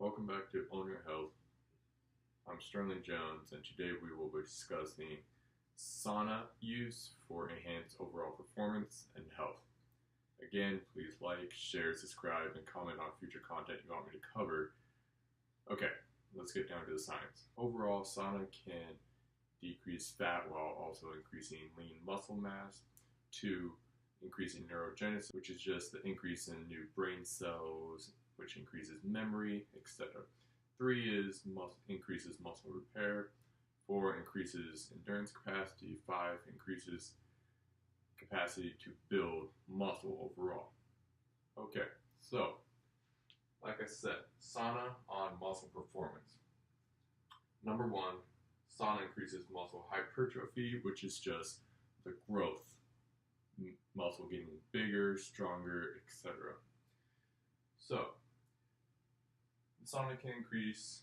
Welcome back to Own Your Health. I'm Sterling Jones, and today we will be discussing sauna use for enhanced overall performance and health. Again, please like, share, subscribe, and comment on future content you want me to cover. Okay, let's get down to the science. Overall, sauna can decrease fat while also increasing lean muscle mass. 2, increasing neurogenesis, which is just the increase in new brain cells, which increases memory, etc. 3 is increases muscle repair. 4 increases endurance capacity. 5 increases capacity to build muscle overall. Okay, so like I said, sauna on muscle performance. Number 1, sauna increases muscle hypertrophy, which is just the growth, muscle getting bigger, stronger, etc. So, the sauna can increase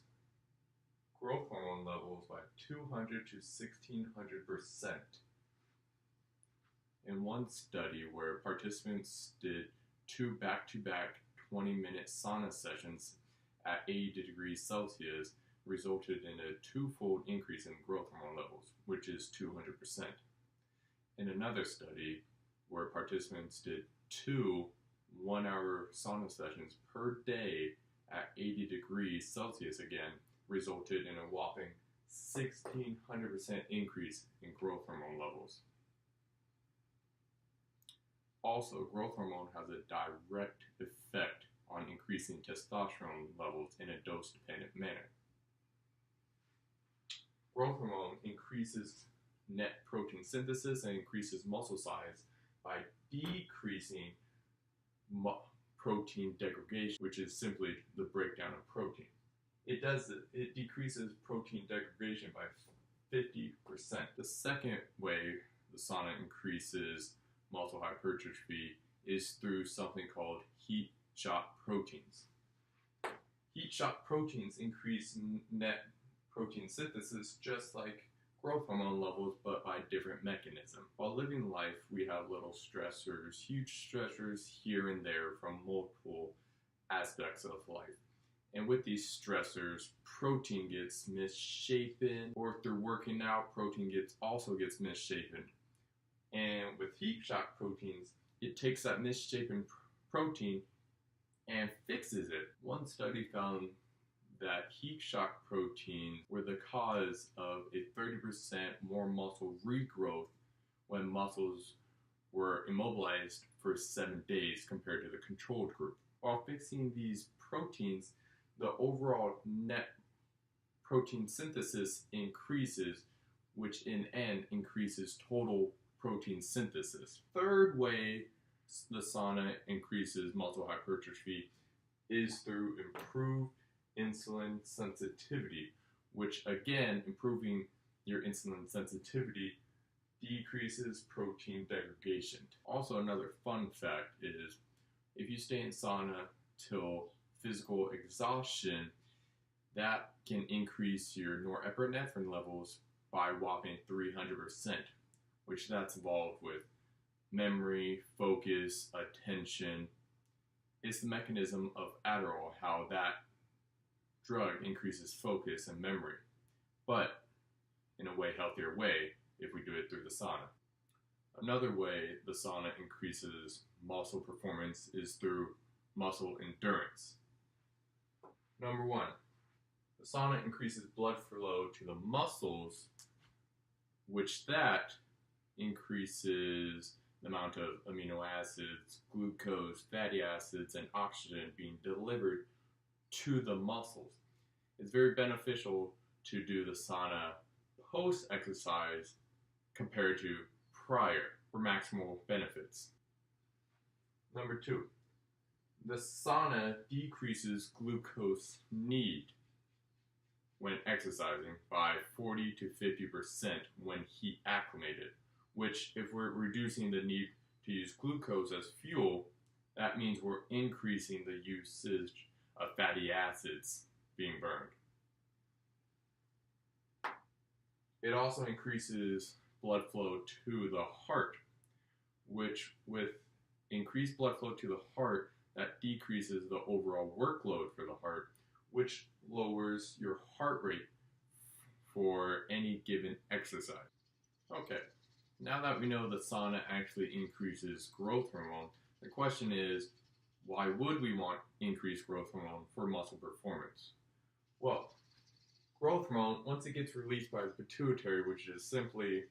growth hormone levels by 200 to 1600%. In one study where participants did 2 back-to-back 20-minute sauna sessions at 80 degrees Celsius resulted in a 2-fold increase in growth hormone levels, which is 200%. In another study where participants did 2 1-hour sauna sessions per day at 80 degrees Celsius again resulted in a whopping 1600% increase in growth hormone levels. Also, growth hormone has a direct effect on increasing testosterone levels in a dose-dependent manner. Growth hormone increases net protein synthesis and increases muscle size by decreasing protein degradation, which is simply the breakdown of protein. It decreases protein degradation by 50%. The second way the sauna increases muscle hypertrophy is through something called heat shock proteins. Heat shock proteins increase net protein synthesis just like growth hormone levels, but by different mechanism. While living life, we have little stressors, huge stressors here and there from multiple aspects of life. And with these stressors, protein gets misshapen, or through working out, protein also gets misshapen. And with heat shock proteins, it takes that misshapen protein and fixes it. One study found that heat shock proteins were the cause of a 30% more muscle regrowth when muscles were immobilized for 7 days compared to the controlled group. While fixing these proteins, the overall net protein synthesis increases, which in end increases total protein synthesis. Third way the sauna increases muscle hypertrophy is through improved insulin sensitivity, which again, improving your insulin sensitivity decreases protein degradation. Also, another fun fact is if you stay in sauna till physical exhaustion, that can increase your norepinephrine levels by whopping 300%, which that's involved with memory, focus, attention. It's the mechanism of Adderall, how that drug increases focus and memory, but in a way healthier way if we do it through the sauna. Another way the sauna increases muscle performance is through muscle endurance. Number 1, the sauna increases blood flow to the muscles, which that increases the amount of amino acids, glucose, fatty acids, and oxygen being delivered to the muscles. It's very beneficial to do the sauna post-exercise compared to prior for maximal benefits. Number 2, the sauna decreases glucose need when exercising by 40 to 50% when heat acclimated, which if we're reducing the need to use glucose as fuel, that means we're increasing the usage of fatty acids being burned. It also increases blood flow to the heart, which with increased blood flow to the heart, that decreases the overall workload for the heart, which lowers your heart rate for any given exercise. Okay, now that we know the sauna actually increases growth hormone, the question is, why would we want increased growth hormone for muscle performance? Well, growth hormone, once it gets released by the pituitary, which is simply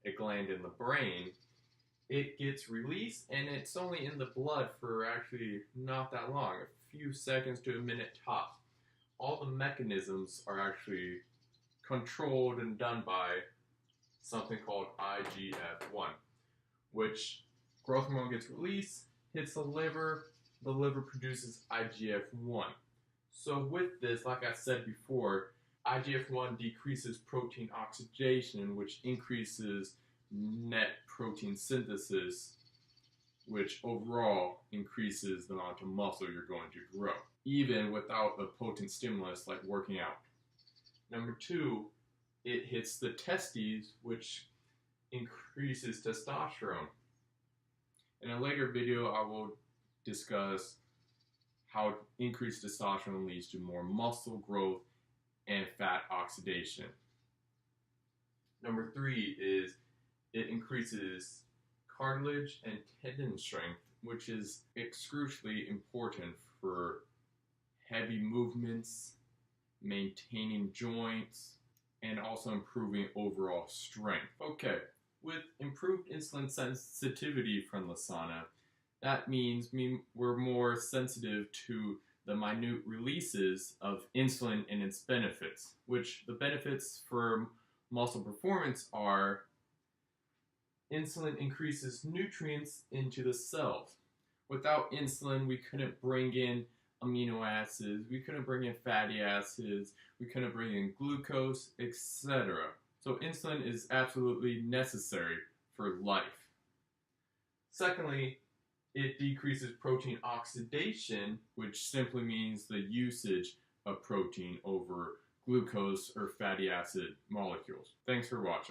a gland in the brain, it gets released and it's only in the blood for actually not that long, a few seconds to a minute tops. All the mechanisms are actually controlled and done by something called IGF-1, which growth hormone gets released, hits the liver produces IGF-1. So with this, like I said before, IGF-1 decreases protein oxidation, which increases net protein synthesis, which overall increases the amount of muscle you're going to grow, even without a potent stimulus like working out. Number two, it hits the testes, which increases testosterone. In a later video, I will discuss how increased testosterone leads to more muscle growth and fat oxidation. Number three is it increases cartilage and tendon strength, which is excruciatingly important for heavy movements, maintaining joints, and also improving overall strength. Okay, with improved insulin sensitivity from the sauna, that means we're more sensitive to the minute releases of insulin and its benefits, which the benefits for muscle performance are insulin increases nutrients into the cells. Without insulin, we couldn't bring in amino acids, we couldn't bring in fatty acids, we couldn't bring in glucose, etc. So insulin is absolutely necessary for life. Secondly, it decreases protein oxidation, which simply means the usage of protein over glucose or fatty acid molecules. Thanks for watching.